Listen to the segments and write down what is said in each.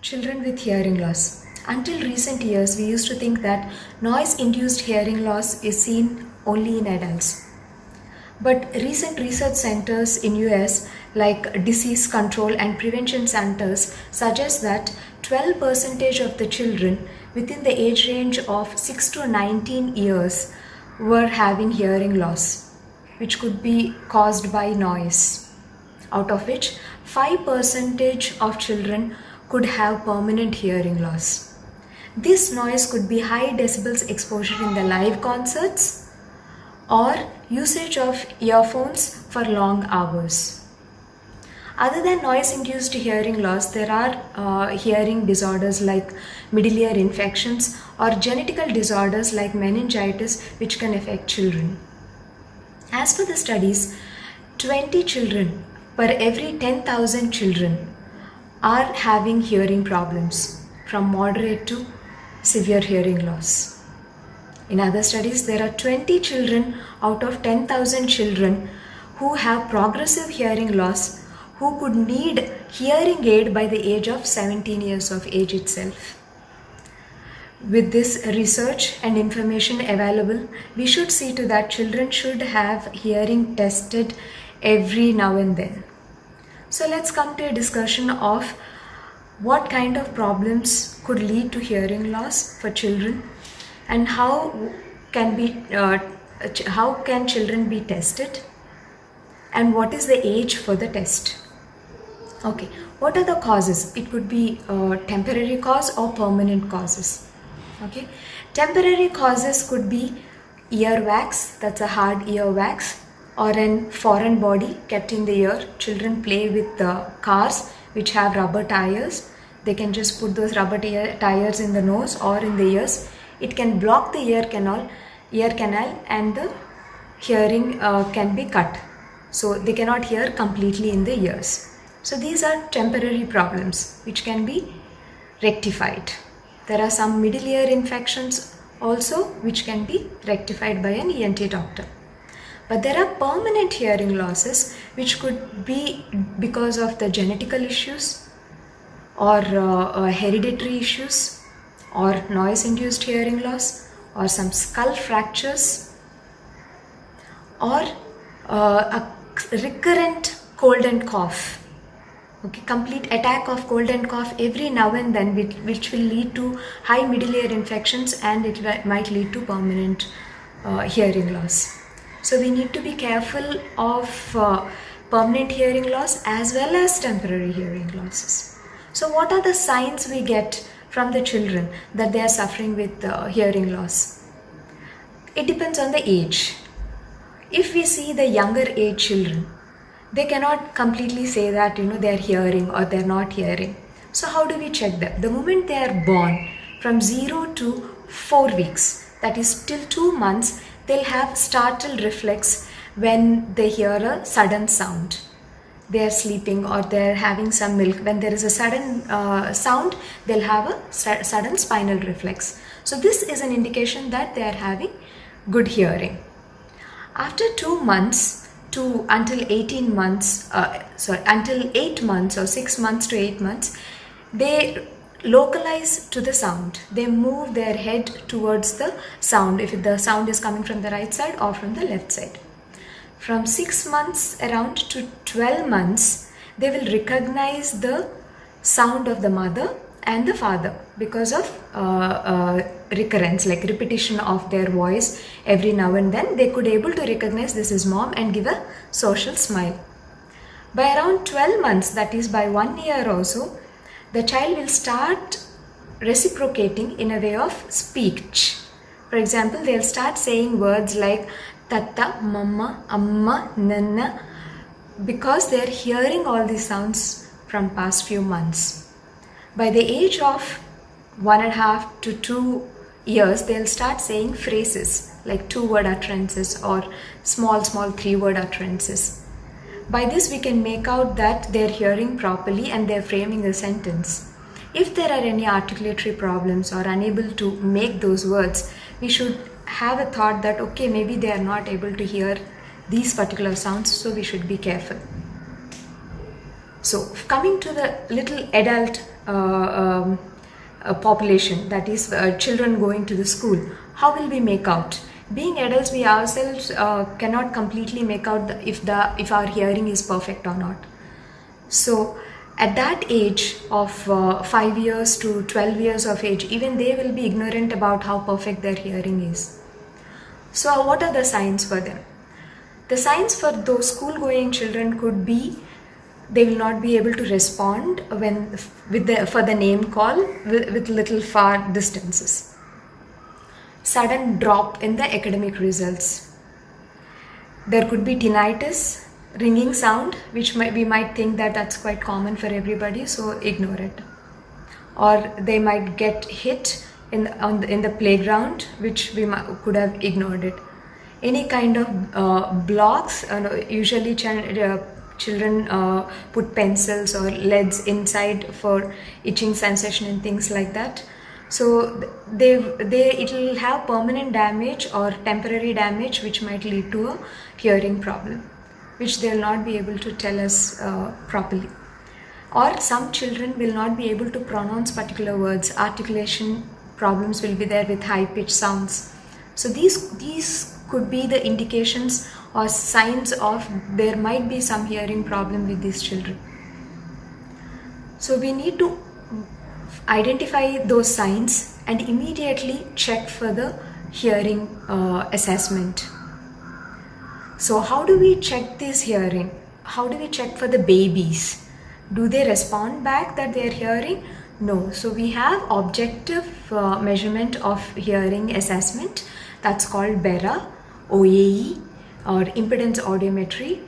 Children with hearing loss. Until recent years, we used to think that noise-induced hearing loss is seen only in adults. But recent research centers in US like Disease Control and Prevention Centers suggest that 12% of the children within the age range of 6 to 19 years were having hearing loss, which could be caused by noise, out of which 5% of children could have permanent hearing loss. This noise could be high decibels exposure in the live concerts or usage of earphones for long hours. Other than noise-induced hearing loss, there are hearing disorders like middle ear infections or genetical disorders like meningitis which can affect children. As per the studies, 20 children per every 10,000 children are having hearing problems from moderate to severe hearing loss. In other studies, there are 20 children out of 10,000 children who have progressive hearing loss who could need hearing aid by the age of 17 years of age itself. With this research and information available, we should see to that children should have hearing tested every now and then. So let's come to a discussion of what kind of problems could lead to hearing loss for children and how can children be tested and what is the age for the test. Okay, what are the causes? It could be temporary cause or permanent causes. Okay, temporary causes could be ear wax, that's a hard ear wax, or an foreign body kept in the ear. Children play with cars which have rubber tires. They can just put those rubber tires in the nose or in the ears. It can block the ear canal and the hearing can be cut. So they cannot hear completely in the ears. So these are temporary problems which can be rectified. There are some middle ear infections also which can be rectified by an ENT doctor. But there are permanent hearing losses which could be because of the genetical issues or hereditary issues or noise-induced hearing loss or some skull fractures or a recurrent cold and cough. Okay, complete attack of cold and cough every now and then which will lead to high middle ear infections and it might lead to permanent hearing loss. So we need to be careful of permanent hearing loss as well as temporary hearing losses. So what are the signs we get from the children that they are suffering with hearing loss? It depends on the age. If we see the younger age children, they cannot completely say that they are hearing or they are not hearing. So how do we check them? The moment they are born, from 0 to 4 weeks, that is till 2 months, they'll have startle reflex when they hear a sudden sound. They are sleeping or they're having some milk. When there is a sudden sound, they'll have a sudden spinal reflex. So this is an indication that they are having good hearing. After 2 months until 18 months, until 8 months or 6 months to 8 months, they localize to the sound. They move their head towards the sound if the sound is coming from the right side or from the left side. From 6 months around to 12 months, they will recognize the sound of the mother and the father because of recurrence, like repetition of their voice every now and then. They could able to recognize this is mom and give a social smile. By around 12 months, that is by 1 year or so, the child will start reciprocating in a way of speech. For example, they'll start saying words like tata, mama, amma, nanna, because they're hearing all these sounds from past few months. By the age of 1.5 to 2 years, they'll start saying phrases like 2-word utterances or small 3-word utterances. By this we can make out that they're hearing properly and they're framing a sentence. If there are any articulatory problems or unable to make those words, we should have a thought that okay, maybe they are not able to hear these particular sounds, so we should be careful. So coming to the little adult population, that is children going to the school, how will we make out? Being adults, we ourselves cannot completely make out if our hearing is perfect or not. So at that age of 5 years to 12 years of age, even they will be ignorant about how perfect their hearing is. So what are the signs for them? The signs for those school going children could be they will not be able to respond for the name call with little far distances. Sudden drop in the academic results. There could be tinnitus, ringing sound, which we might think that that's quite common for everybody, so ignore it. Or they might get hit in the playground, which we could have ignored it. Any kind of blocks, usually children put pencils or leads inside for itching sensation and things like that. So it will have permanent damage or temporary damage, which might lead to a hearing problem, which they will not be able to tell us properly. Or some children will not be able to pronounce particular words. Articulation problems will be there with high pitched sounds. So these could be the indications or signs of there might be some hearing problem with these children. So we need to identify those signs and immediately check for the hearing assessment. So how do we check this hearing? How do we check for the babies? Do they respond back that they are hearing? No. So we have objective measurement of hearing assessment, that's called BERA, OAE, or impedance audiometry,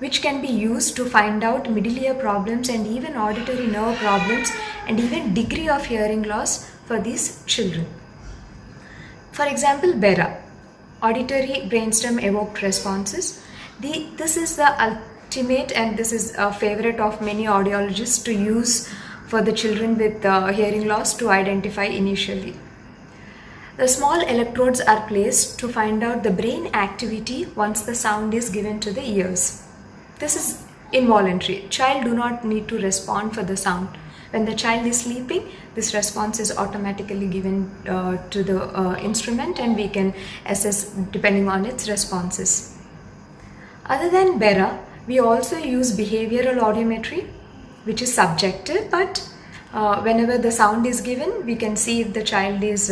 which can be used to find out middle ear problems and even auditory nerve problems and even degree of hearing loss for these children. For example, BERA, auditory brainstem evoked responses. This is the ultimate, and this is a favorite of many audiologists to use for the children with hearing loss to identify initially. The small electrodes are placed to find out the brain activity once the sound is given to the ears. This is involuntary. Child do not need to respond for the sound. When the child is sleeping, this response is automatically given to the instrument, and we can assess depending on its responses. Other than BERA, we also use behavioral audiometry, which is subjective, but whenever the sound is given, we can see if the child is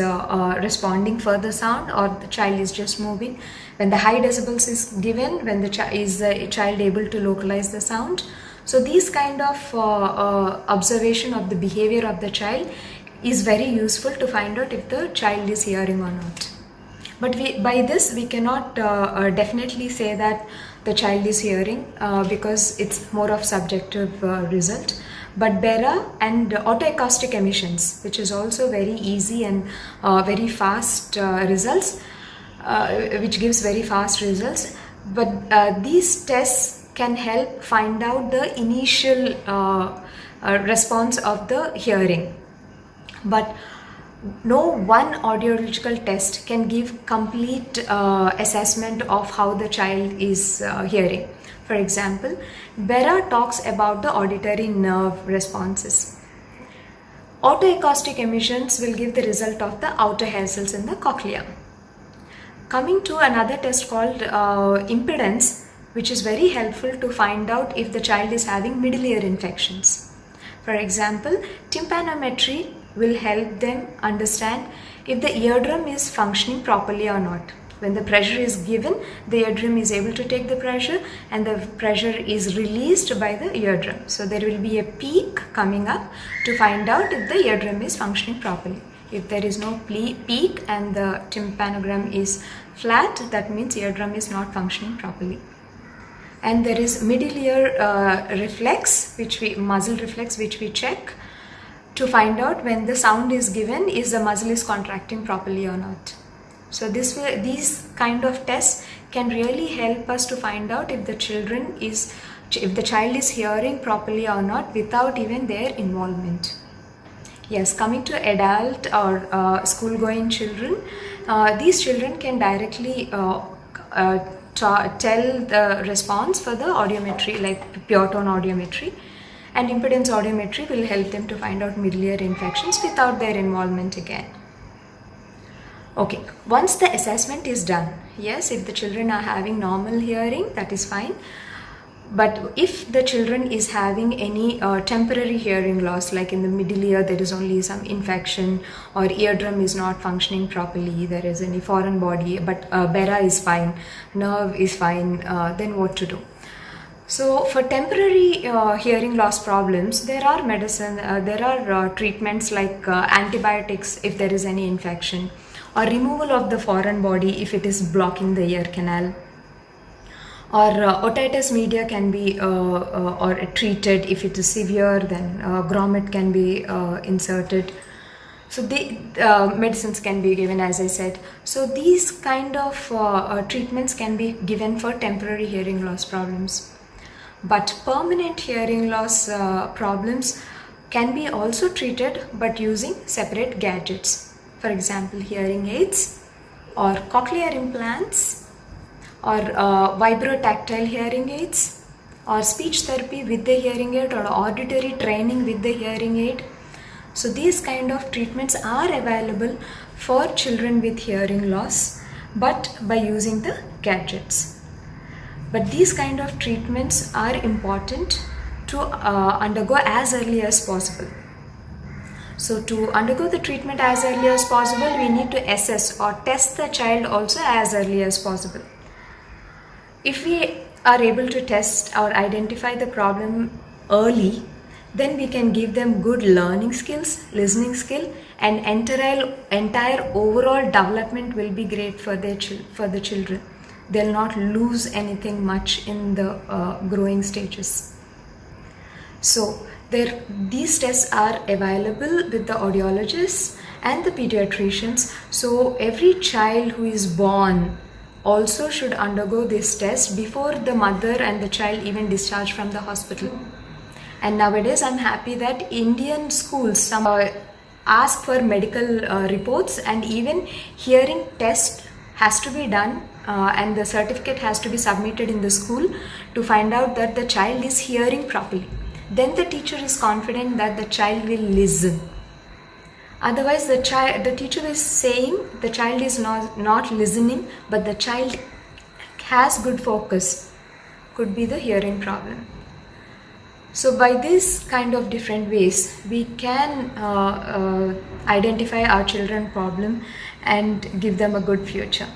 responding for the sound or the child is just moving. When the high decibels is given, when the child able to localize the sound. So these kind of observation of the behavior of the child is very useful to find out if the child is hearing or not. But by this we cannot definitely say that the child is hearing because it's more of subjective result. But BERA and autoacoustic emissions, which is also very easy and very fast results, which gives very fast results. But these tests can help find out the initial response of the hearing. But no one audiological test can give complete assessment of how the child is hearing. For example, BERA talks about the auditory nerve responses. Autoacoustic emissions will give the result of the outer hair cells in the cochlea. Coming to another test called impedance, which is very helpful to find out if the child is having middle ear infections. For example, tympanometry will help them understand if the eardrum is functioning properly or not. When the pressure is given, the eardrum is able to take the pressure and the pressure is released by the eardrum. So there will be a peak coming up to find out if the eardrum is functioning properly. If there is no peak and the tympanogram is flat, that means eardrum is not functioning properly. And there is middle ear reflex, muscle reflex, which we check to find out when the sound is given, is the muscle is contracting properly or not. So these kind of tests can really help us to find out if the child is hearing properly or not without even their involvement. Yes, coming to adult or school-going children, these children can directly tell the response for the audiometry, like pure tone audiometry. and impedance audiometry will help them to find out middle ear infections without their involvement again. Okay, once the assessment is done, yes, if the children are having normal hearing, that is fine. But if the children is having any temporary hearing loss, like in the middle ear there is only some infection, or eardrum is not functioning properly, there is any foreign body, but bera is fine, nerve is fine, then what to do? So for temporary hearing loss problems, there are treatments like antibiotics if there is any infection, or removal of the foreign body if it is blocking the ear canal, or otitis media can be or treated. If it is severe, then grommet can be inserted. So the medicines can be given, as I said. So these kind of treatments can be given for temporary hearing loss problems. But permanent hearing loss problems can be also treated, but using separate gadgets. For example, hearing aids, or cochlear implants, or vibrotactile hearing aids, or speech therapy with the hearing aid, or auditory training with the hearing aid. So these kind of treatments are available for children with hearing loss, but by using the gadgets. But these kind of treatments are important to undergo as early as possible. So to undergo the treatment as early as possible, we need to assess or test the child also as early as possible. If we are able to test or identify the problem early, then we can give them good learning skills, listening skill, and entire overall development will be great for the children. They'll not lose anything much in the growing stages. So these tests are available with the audiologists and the pediatricians. So every child who is born also should undergo this test before the mother and the child even discharged from the hospital. And nowadays I'm happy that Indian schools ask for medical reports, and even hearing test has to be done, and the certificate has to be submitted in the school to find out that the child is hearing properly. Then the teacher is confident that the child will listen. Otherwise the teacher is saying the child is not listening, but the child has good focus, could be the hearing problem. So by this kind of different ways, we can identify our children's problem and give them a good future.